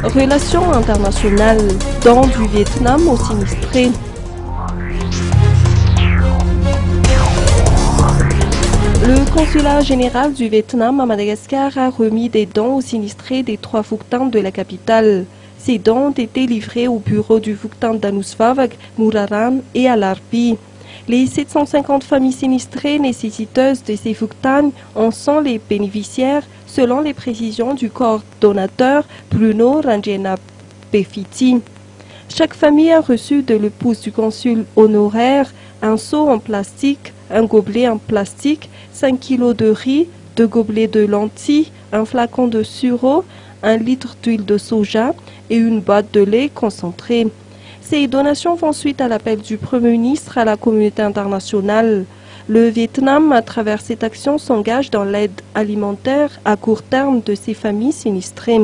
Relations internationales, dons du Vietnam aux sinistrés. Le consulat général du Vietnam à Madagascar a remis des dons aux sinistrés des 3 Phuc Thanh de la capitale. Ces dons ont été livrés au bureau du Phuc Thanh d'Anusvavak, Muraran et à Larpi. Les 750 familles sinistrées nécessiteuses de ces Phuc Thanh en sont les bénéficiaires selon les précisions du coordonnateur Bruno Rangena Pefiti. Chaque famille a reçu de l'épouse du consul honoraire un seau en plastique, un gobelet en plastique, 5 kg de riz, 2 gobelets de lentilles, un flacon de sureau, 1 litre d'huile de soja et une boîte de lait concentré. Ces donations font suite à l'appel du Premier ministre à la communauté internationale. Le Vietnam, à travers cette action, s'engage dans l'aide alimentaire à court terme de ces familles sinistrées.